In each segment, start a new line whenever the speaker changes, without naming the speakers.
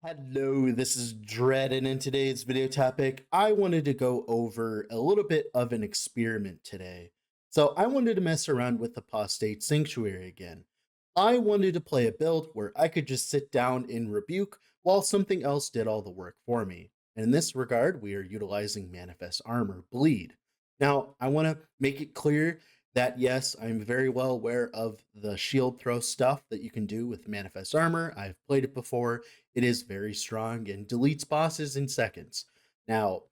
Hello, this is Dread, and in today's video topic, I wanted to go over a little bit of an experiment today. So I wanted to mess around with Apostate Sanctuary again. I wanted to play a build where I could just sit down in Rebuke while something else did all the work for me. And in this regard, we are utilizing Manifest Armor Bleed. Now, I want to make it clear that yes, I'm very well aware of the shield throw stuff that you can do with Manifest Armor. I've played it before. It is very strong and deletes bosses in seconds. Now,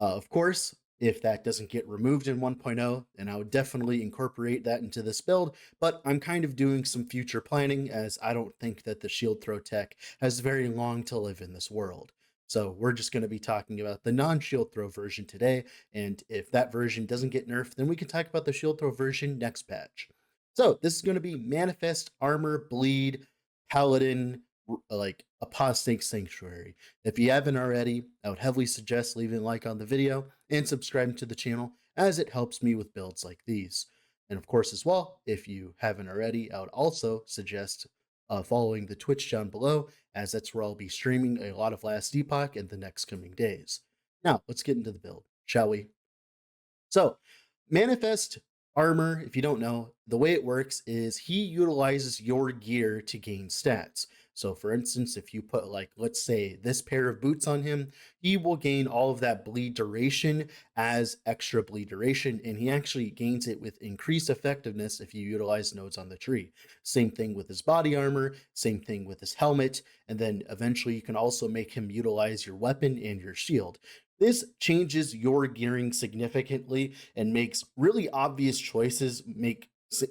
of course, if that doesn't get removed in 1.0, then I would definitely incorporate that into this build, but I'm kind of doing some future planning as I don't think that the shield throw tech has very long to live in this world. So we're just going to be talking about the non-shield throw version today, and if that version doesn't get nerfed, then we can talk about the shield throw version next patch. So this is going to be Manifest Armor Bleed Paladin like Apostate Sanctuary. If you haven't already, I would heavily suggest leaving a like on the video and subscribing to the channel as it helps me with builds like these. And of course, as well, if you haven't already, I would also suggest following the Twitch down below, as that's where I'll be streaming a lot of Last Epoch in the next coming days. Now, let's get into the build, shall we? So, Manifest Armor, if you don't know, the way it works is he utilizes your gear to gain stats. So, for instance, if you put, like, let's say this pair of boots on him, he will gain all of that bleed duration as extra bleed duration, and he actually gains it with increased effectiveness if you utilize nodes on the tree. Same thing with his body armor, same thing with his helmet, and then eventually you can also make him utilize your weapon and your shield. This changes your gearing significantly and makes really obvious choices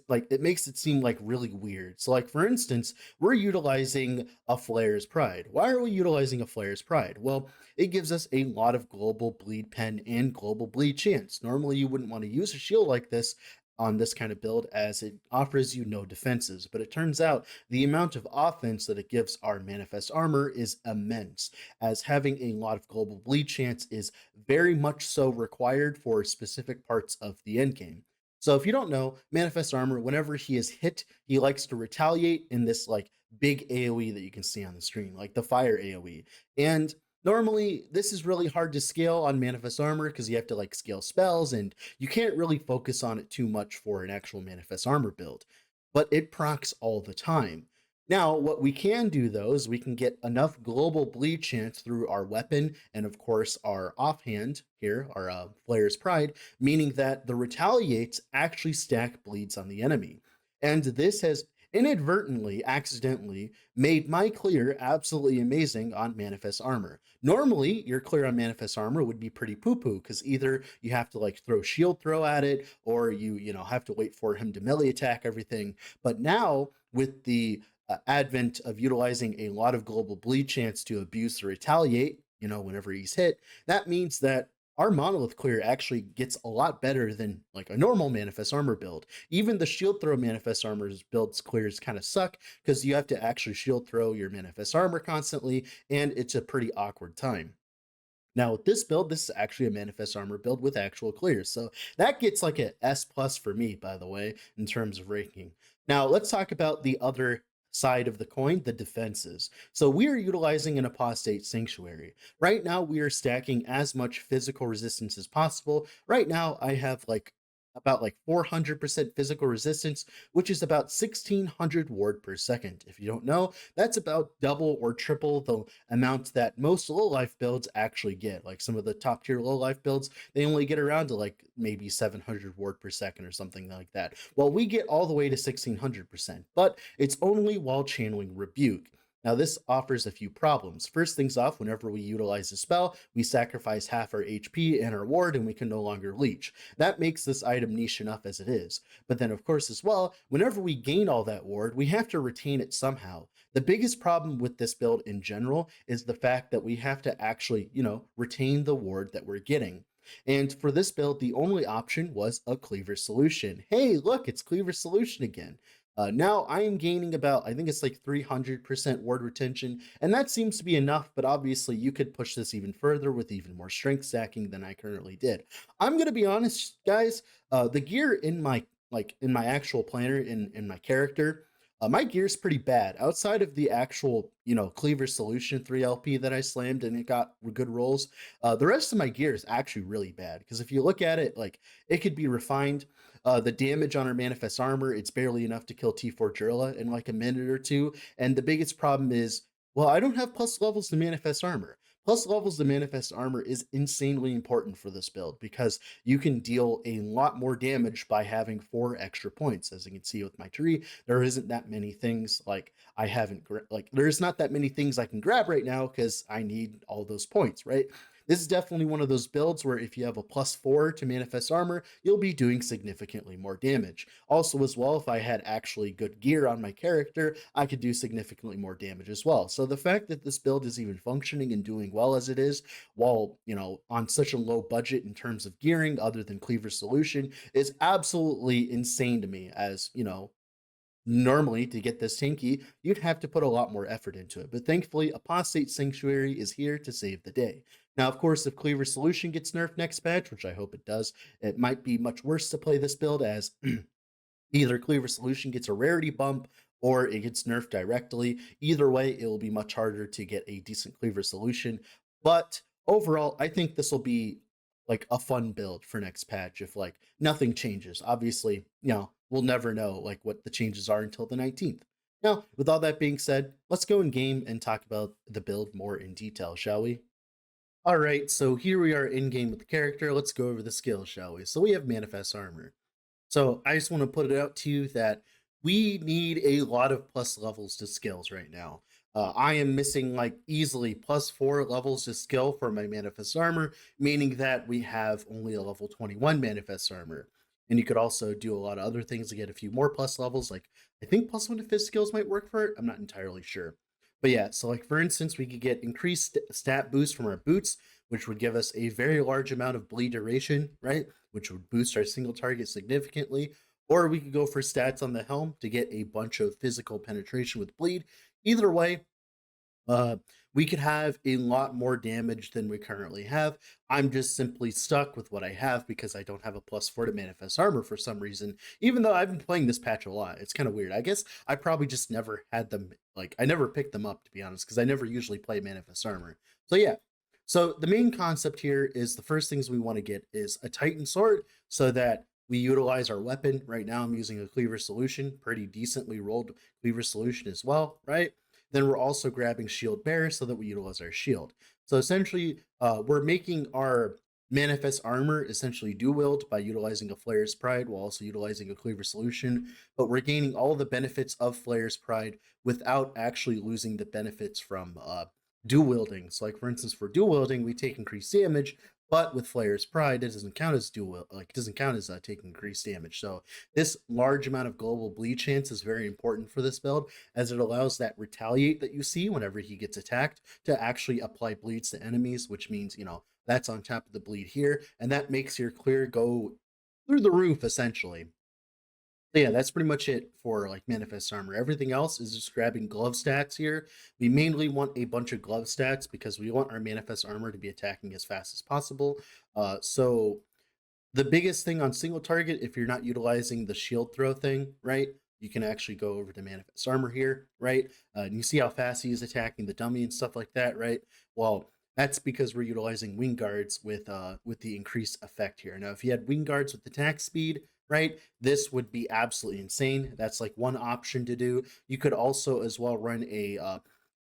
like it makes it seem like really weird. So like for instance, we're utilizing a Flare's Pride. Why are we utilizing a Flare's Pride? Well, it gives us a lot of global bleed pen and global bleed chance. Normally you wouldn't want to use a shield like this on this kind of build as it offers you no defenses, but it turns out the amount of offense that it gives our Manifest Armor is immense, as having a lot of global bleed chance is very much so required for specific parts of the endgame. So if you don't know, Manifest Armor, whenever he is hit, he likes to retaliate in this like big AoE that you can see on the screen, like the fire AoE. And normally this is really hard to scale on Manifest Armor because you have to like scale spells and you can't really focus on it too much for an actual Manifest Armor build, but it procs all the time. Now, what we can do though is we can get enough global bleed chance through our weapon and of course our offhand here, our Flare's Pride, meaning that the retaliates actually stack bleeds on the enemy. And this has inadvertently, accidentally made my clear absolutely amazing on Manifest Armor. Normally, your clear on Manifest Armor would be pretty poo-poo because either you have to like throw shield throw at it or you have to wait for him to melee attack everything. But now with the advent of utilizing a lot of global bleed chance to abuse or retaliate, whenever he's hit, that means that our monolith clear actually gets a lot better than like a normal Manifest Armor build. Even the shield throw Manifest Armor builds clears kind of suck because you have to actually shield throw your Manifest Armor constantly, and it's a pretty awkward time. Now with this build, this is actually a Manifest Armor build with actual clears. So that gets like a S plus for me, by the way, in terms of ranking. Now let's talk about the other side of the coin, the defenses. So we are utilizing an Apostate Sanctuary. Right now we are stacking as much physical resistance as possible. Right now I have like about like 400% physical resistance, which is about 1600 ward per second. If you don't know, that's about double or triple the amount that most low life builds actually get. Like some of the top tier low life builds, they only get around to like maybe 700 ward per second or something like that. Well, we get all the way to 1600%, but it's only while channeling Rebuke. Now, this offers a few problems. First things off, whenever we utilize a spell, we sacrifice half our HP and our ward, and we can no longer leech. That makes this item niche enough as it is. But then, of course, as well, whenever we gain all that ward, we have to retain it somehow. The biggest problem with this build in general is the fact that we have to actually, retain the ward that we're getting. And for this build, the only option was a Cleaver solution. Hey, look, it's Cleaver solution again. Now I am gaining about, I think it's like 300% ward retention, and that seems to be enough, but obviously you could push this even further with even more strength stacking than I currently did. I'm going to be honest, guys, the gear in my actual planner, in my character, My gear's pretty bad. Outside of the actual, Cleaver Solution 3 LP that I slammed and it got good rolls, the rest of my gear is actually really bad. Because if you look at it, like it could be refined. The damage on our Manifest Armor, it's barely enough to kill T4 Jirla in like a minute or two. And the biggest problem is, well, I don't have plus levels to Manifest Armor. Plus levels to Manifest Armor is insanely important for this build because you can deal a lot more damage by having 4 extra points. As you can see with my tree, there isn't that many things like I haven't like there's not that many things I can grab right now because I need all those points, right? This is definitely one of those builds where if you have a +4 to Manifest Armor, you'll be doing significantly more damage. Also, as well, if I had actually good gear on my character, I could do significantly more damage as well. So the fact that this build is even functioning and doing well as it is, while, on such a low budget in terms of gearing other than Cleaver Solution, is absolutely insane to me. As, normally to get this tanky, you'd have to put a lot more effort into it. But thankfully, Apostate Sanctuary is here to save the day. Now, of course, if Cleaver Solution gets nerfed next patch, which I hope it does, it might be much worse to play this build as either Cleaver Solution gets a rarity bump or it gets nerfed directly. Either way, it will be much harder to get a decent Cleaver Solution. But overall, I think this will be like a fun build for next patch if like nothing changes. Obviously, we'll never know like what the changes are until the 19th. Now, with all that being said, let's go in game and talk about the build more in detail, shall we? All right, so here we are in game with the character. Let's go over the skills, shall we? So we have Manifest Armor. So I just want to put it out to you that we need a lot of plus levels to skills right now. I am missing like easily +4 levels to skill for my Manifest Armor, meaning that we have only a level 21 Manifest Armor. And you could also do a lot of other things to get a few more plus levels. Like I think +1 to fist skills might work for it. I'm not entirely sure. But yeah, so like for instance, we could get increased stat boost from our boots, which would give us a very large amount of bleed duration, right? Which would boost our single target significantly. Or we could go for stats on the helm to get a bunch of physical penetration with bleed. Either way, uh, we could have a lot more damage than we currently have. I'm just simply stuck with what I have because I don't have a +4 to Manifest Armor for some reason, even though I've been playing this patch a lot. It's kind of weird. I guess I probably just never had them, like, I never picked them up, to be honest, because I never usually play Manifest Armor. So, yeah. So, the main concept here is the first things we want to get is a Titan Sword so that we utilize our weapon. Right now, I'm using a Cleaver Solution, pretty decently rolled Cleaver Solution as well, right? Then we're also grabbing Shield Bearer so that we utilize our shield. So essentially, we're making our Manifest Armor essentially dual wield by utilizing a Flayer's Pride while also utilizing a Cleaver Solution, but we're gaining all the benefits of Flayer's Pride without actually losing the benefits from dual wielding. So like for instance, for dual wielding, we take increased damage, but with Flayer's Pride, it doesn't count as dual, like it doesn't count as taking increased damage. So this large amount of global bleed chance is very important for this build, as it allows that retaliate that you see whenever he gets attacked to actually apply bleeds to enemies, which means, that's on top of the bleed here, and that makes your clear go through the roof essentially. So yeah, that's pretty much it for like Manifest Armor. Everything else is just grabbing glove stats here. We mainly want a bunch of glove stats because we want our Manifest Armor to be attacking as fast as possible. So the biggest thing on single target, if you're not utilizing the shield throw thing, right? You can actually go over to Manifest Armor here, right? And you see how fast he is attacking the dummy and stuff like that, right? Well, that's because we're utilizing wing guards with the increased effect here. Now, if you had wing guards with attack speed, right, this would be absolutely insane. That's like one option to do. You could also as well run a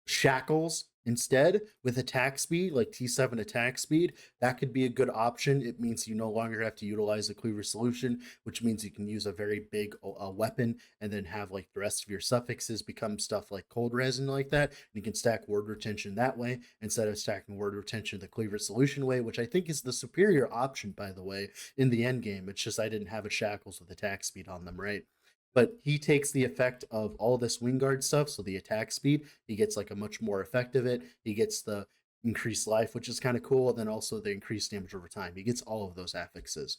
shackles instead with attack speed, like T7 attack speed. That could be a good option. It means you no longer have to utilize a Cleaver Solution, which means you can use a very big weapon and then have like the rest of your suffixes become stuff like cold resin like that. And you can stack word retention that way instead of stacking word retention the Cleaver Solution way, which I think is the superior option, by the way, in the end game. It's just I didn't have a shackles with attack speed on them, right? But he takes the effect of all this wing guard stuff, so the attack speed, he gets like a much more effect of it. He gets the increased life, which is kind of cool, and then also the increased damage over time. He gets all of those affixes.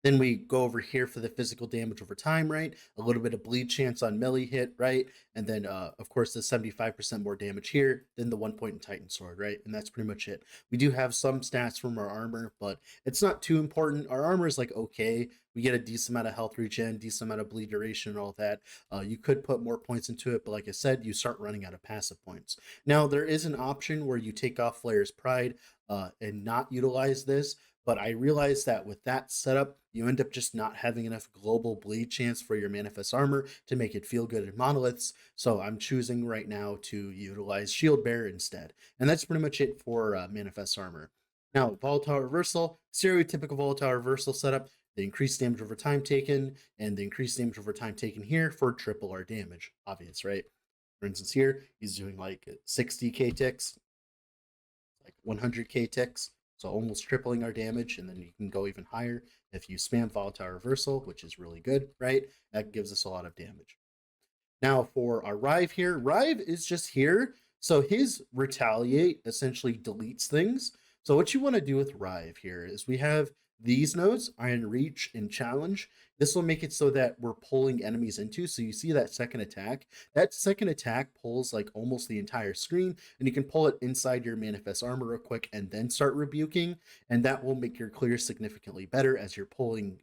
Then we go over here for the physical damage over time, right? A little bit of bleed chance on melee hit, right? And then, of course, the 75% more damage here than the 1 point in Titan Sword, right? And that's pretty much it. We do have some stats from our armor, but it's not too important. Our armor is like okay. We get a decent amount of health regen, decent amount of bleed duration, and all that. You could put more points into it, but like I said, you start running out of passive points. Now, there is an option where you take off Flayer's Pride and not utilize this, but I realized that with that setup, you end up just not having enough global bleed chance for your manifest armor to make it feel good in monoliths. So I'm choosing right now to utilize Shield Bearer instead. And that's pretty much it for manifest armor. Now, volatile reversal, stereotypical volatile reversal setup, the increased damage over time taken, and the increased damage over time taken here for triple our damage. Obvious, right? For instance, here he's doing like 60k ticks, like 100k ticks, so almost tripling our damage, and then you can go even higher if you spam volatile reversal, which is really good, right? That gives us a lot of damage. Now for our Rive here, Rive is just here, so his retaliate essentially deletes things. So what you want to do with Rive here is we have these nodes, Iron Reach and Challenge. This will make it so that we're pulling enemies into. So you see that second attack. That second attack pulls like almost the entire screen, and you can pull it inside your manifest armor real quick and then start rebuking. And that will make your clear significantly better as you're pulling,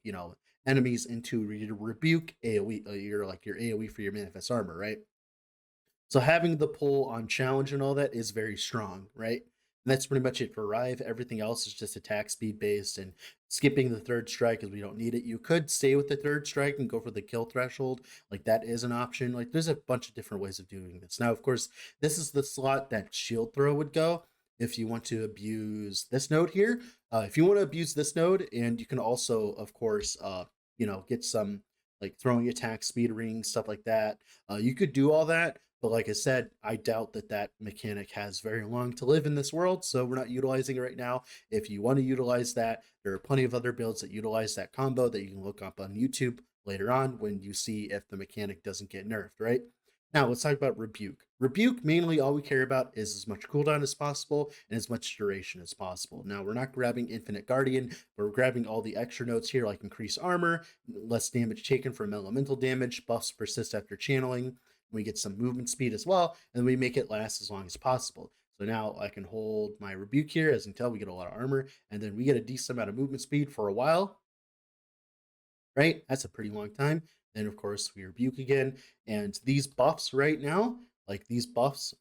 enemies into your rebuke AoE, your AoE for your manifest armor, right? So having the pull on challenge and all that is very strong, right? And that's pretty much it for Rive. Everything else is just attack speed based and skipping the third strike because we don't need it. You could stay with the third strike and go for the kill threshold. Like that is an option. Like there's a bunch of different ways of doing this. Now, of course, this is the slot that shield throw would go if you want to abuse this node here. If you want to abuse this node, and you can also, of course, get some like throwing attack speed rings, stuff like that. You could do all that, but like I said, I doubt that that mechanic has very long to live in this world, so we're not utilizing it right now. If you want to utilize that, there are plenty of other builds that utilize that combo that you can look up on YouTube later on when you see if the mechanic doesn't get nerfed, right? Now let's talk about Rebuke. Rebuke, mainly all we care about is as much cooldown as possible and as much duration as possible. Now we're not grabbing Infinite Guardian, but we're grabbing all the extra notes here like increase armor, less damage taken from elemental damage, buffs persist after channeling. We get some movement speed as well, and we make it last as long as possible. So now I can hold my Rebuke here. As you can tell, we get a lot of armor, and then we get a decent amount of movement speed for a while, right? That's a pretty long time. Then, of course, we Rebuke again. And these buffs right now, like these buffs,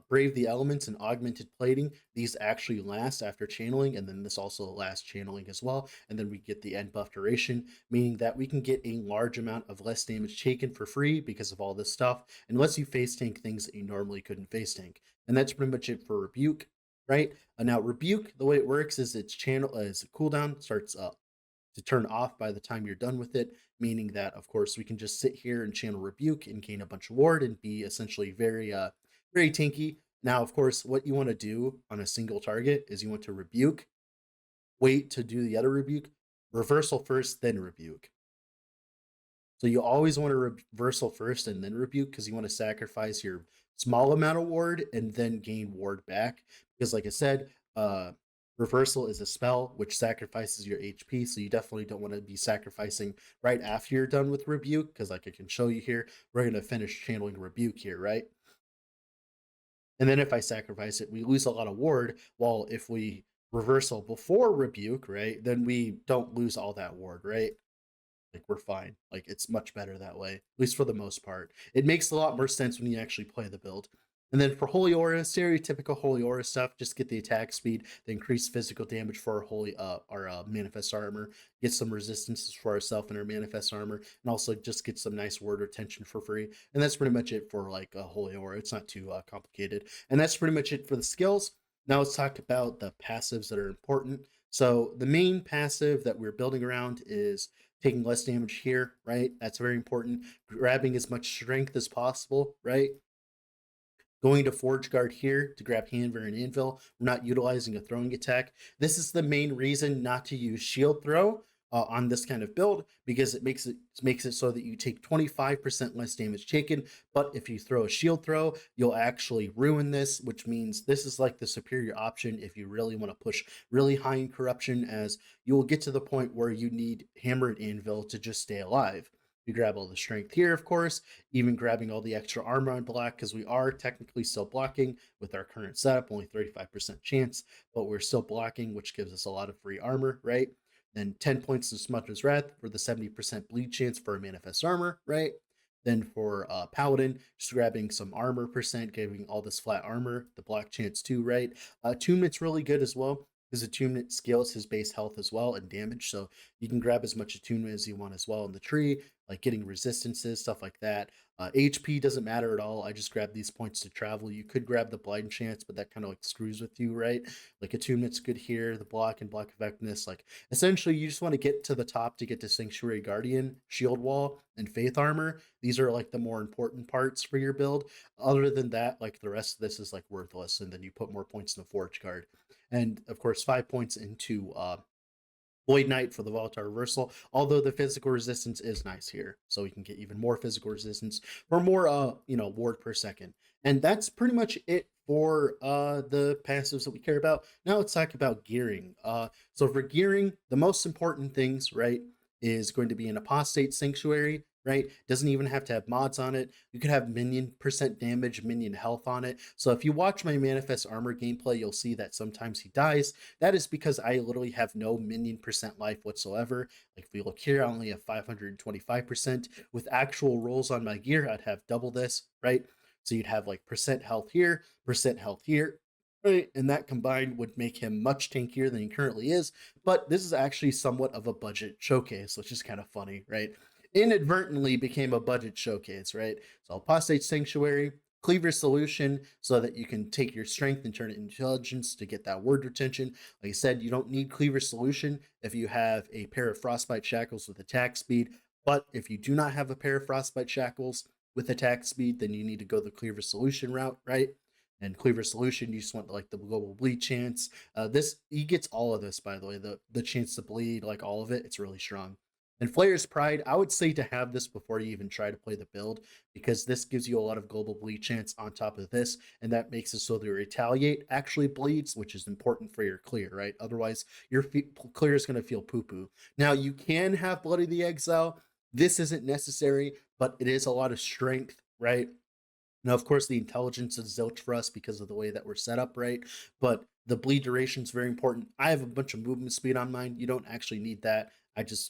Brave the Elements and Augmented Plating, these actually last after channeling. And then this also lasts channeling as well. And then we get the end buff duration, meaning that we can get a large amount of less damage taken for free because of all this stuff, unless you face tank things that you normally couldn't face tank. And that's pretty much it for Rebuke, right? Now, Rebuke, the way it works is its channel, as cooldown starts to turn off by the time you're done with it, meaning that, of course, we can just sit here and channel Rebuke and gain a bunch of ward and be essentially very tanky. Now, of course, what you want to do on a single target is you want to Rebuke, wait to do the other Rebuke, reversal first, then Rebuke. So you always want to reversal first and then Rebuke because you want to sacrifice your small amount of ward and then gain ward back. Because, like I said, reversal is a spell which sacrifices your HP, so you definitely don't want to be sacrificing right after you're done with Rebuke. Because, like I can show you here, we're going to finish channeling Rebuke here, right? And then if I sacrifice it, we lose a lot of ward. While if we reversal before Rebuke, right, then we don't lose all that ward, right? Like we're fine. Like it's much better that way, at least for the most part. It makes a lot more sense when you actually play the build. And then for Holy Aura, stereotypical Holy Aura stuff, just get the attack speed, the increased physical damage for our manifest armor, get some resistances for ourselves and our manifest armor, and also just get some nice word retention for free. And that's pretty much it for like a Holy Aura. It's not too complicated. And that's pretty much it for the skills. Now let's talk about the passives that are important. So the main passive that we're building around is taking less damage here, right? That's very important. Grabbing as much strength as possible, right? Going to Forge Guard here to grab Handver and Anvil. We're not utilizing a throwing attack. This is the main reason not to use Shield Throw, on this kind of build because it makes it so that you take 25% less damage taken. But if you throw a shield throw, you'll actually ruin this, which means this is like the superior option if you really want to push really high in corruption, as you will get to the point where you need hammer and anvil to just stay alive. You grab all the strength here, of course, even grabbing all the extra armor on black, because we are technically still blocking with our current setup, only 35% chance, but we're still blocking, which gives us a lot of free armor, right? Then 10 points to Smudger's Wrath for the 70% bleed chance for a manifest armor, right? Then for Paladin, just grabbing some armor percent, giving all this flat armor, the block chance too, right? Attunement's really good as well, because attunement scales his base health as well and damage. So you can grab as much attunement as you want as well in the tree, like getting resistances, stuff like that. HP doesn't matter at all. I just grab these points to travel. You could grab the blind chance, but that kind of like screws with you, right? Like attunement's good here, the block and block effectiveness. Like essentially, you just want to get to the top to get to Sanctuary Guardian, Shield Wall, and Faith Armor. These are like the more important parts for your build. Other than that, like the rest of this is like worthless, and then you put more points in the Forge Guard, and of course 5 points into Void Knight for the volatile reversal, although the physical resistance is nice here. So we can get even more physical resistance for more ward per second. And that's pretty much it for the passives that we care about. Now let's talk about gearing. So for gearing, the most important things, right, is going to be an Apostate Sanctuary, right? Doesn't even have to have mods on it. You could have minion percent damage, minion health on it. So if you watch my Manifest Armor gameplay, you'll see that sometimes he dies. That is because I literally have no minion percent life whatsoever. Like if we look here, I only have 525%. With actual rolls on my gear, I'd have double this, right? So you'd have like percent health here, right? And that combined would make him much tankier than he currently is. But this is actually somewhat of a budget showcase, which is kind of funny, right? Inadvertently became a budget showcase, right? So Apostate Sanctuary, Cleaver Solution, so that you can take your strength and turn it into intelligence to get that word retention. Like I said, you don't need Cleaver Solution if you have a pair of Frostbite Shackles with attack speed. But if you do not have a pair of Frostbite Shackles with attack speed, then you need to go the Cleaver Solution route, right? And Cleaver Solution, you just want like the global bleed chance. This he gets all of this, by the way. The chance to bleed, like all of it, it's really strong. And Flayer's Pride, I would say to have this before you even try to play the build, because this gives you a lot of global bleed chance on top of this, and that makes it so the Retaliate actually bleeds, which is important for your clear, right? Otherwise, your clear is going to feel poo-poo. Now, you can have Bloody the Exile. This isn't necessary, but it is a lot of strength, right? Now, of course, the intelligence is zilch for us because of the way that we're set up, right? But the bleed duration is very important. I have a bunch of movement speed on mine. You don't actually need that.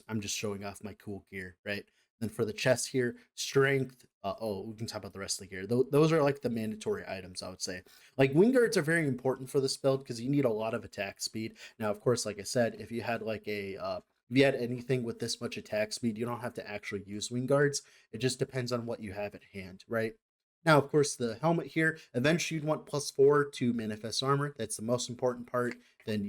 I'm just showing off my cool gear, right? Then for the chest here, strength. We can talk about the rest of the gear. Those are like the mandatory items, I would say. Like wing guards are very important for this build because you need a lot of attack speed. Now, of course, like I said, if you had like if you had anything with this much attack speed, you don't have to actually use wing guards. It just depends on what you have at hand, right? Now, of course, the helmet here, eventually you'd want +4 to manifest armor. That's the most important part. Then,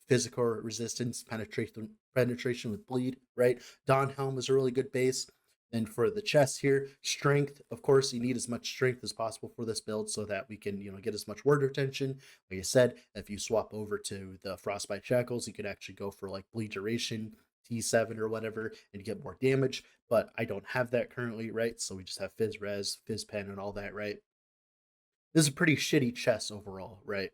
physical resistance, penetration with bleed, right? Dawn Helm is a really good base. Then for the chest here, strength. Of course, you need as much strength as possible for this build so that we can, get as much word retention. Like I said, if you swap over to the Frostbite Shackles, you could actually go for like bleed duration, T7 or whatever, and get more damage. But I don't have that currently, right? So we just have Fizz Res, Fizz Pen, and all that, right? This is a pretty shitty chess overall, right?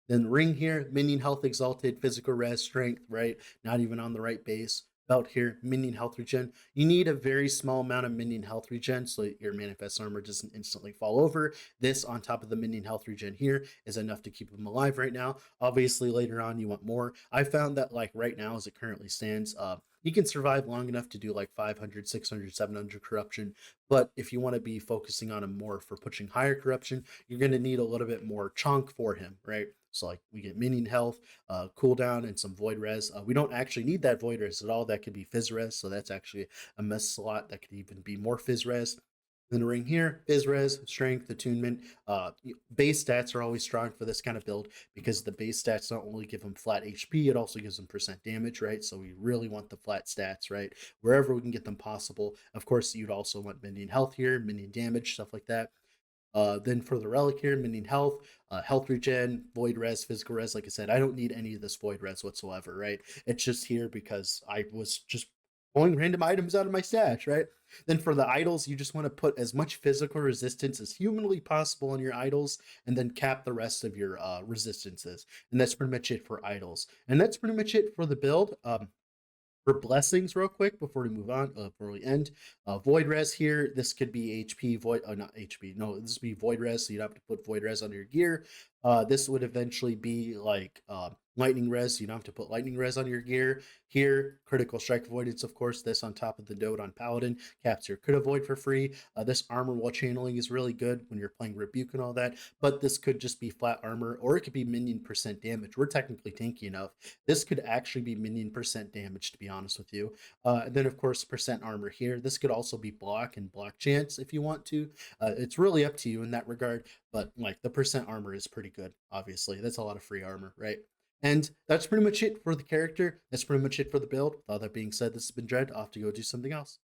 Then ring here, minion health exalted, physical res, strength, right? Not even on the right base. Belt here, minion health regen. You need a very small amount of minion health regen so your manifest armor doesn't instantly fall over. This on top of the minion health regen here is enough to keep him alive right now. Obviously, later on you want more. I found that like right now as it currently stands, he can survive long enough to do like 500, 600, 700 corruption. But if you want to be focusing on him more for pushing higher corruption, you're going to need a little bit more chunk for him, right? So like we get minion health, cooldown, and some void res. We don't actually need that void res at all. That could be fizz res, so that's actually a mess slot that could even be more fizz res. Then the ring here, fizz res, strength, attunement. Base stats are always strong for this kind of build because the base stats not only give them flat HP, it also gives them percent damage, right? So we really want the flat stats, right? Wherever we can get them possible. Of course, you'd also want minion health here, minion damage, stuff like that. Then for the relic here, minion health, health regen, void res, physical res. Like I said, I don't need any of this void res whatsoever, right? It's just here because I was just pulling random items out of my stash, right? Then for the idols, you just want to put as much physical resistance as humanly possible on your idols, and then cap the rest of your resistances. And that's pretty much it for idols. And that's pretty much it for the build. For blessings real quick before we move on, before we end, void res here, this could be HP void, not HP, no, this would be void res, so you'd have to put void res on your gear. This would eventually be like lightning res, so you don't have to put lightning res on your gear. Here, critical strike avoidance, of course, this on top of the node on Paladin caps your crit avoid for free. This armor while channeling is really good when you're playing Rebuke and all that, but this could just be flat armor, or it could be minion percent damage. We're technically tanky enough. This could actually be minion percent damage, to be honest with you. And then, of course, percent armor here. This could also be block and block chance if you want to. It's really up to you in that regard, but like the percent armor is pretty good, obviously. That's a lot of free armor, right? And that's pretty much it for the character. That's pretty much it for the build. With all that being said, this has been Dread. Off to go do something else.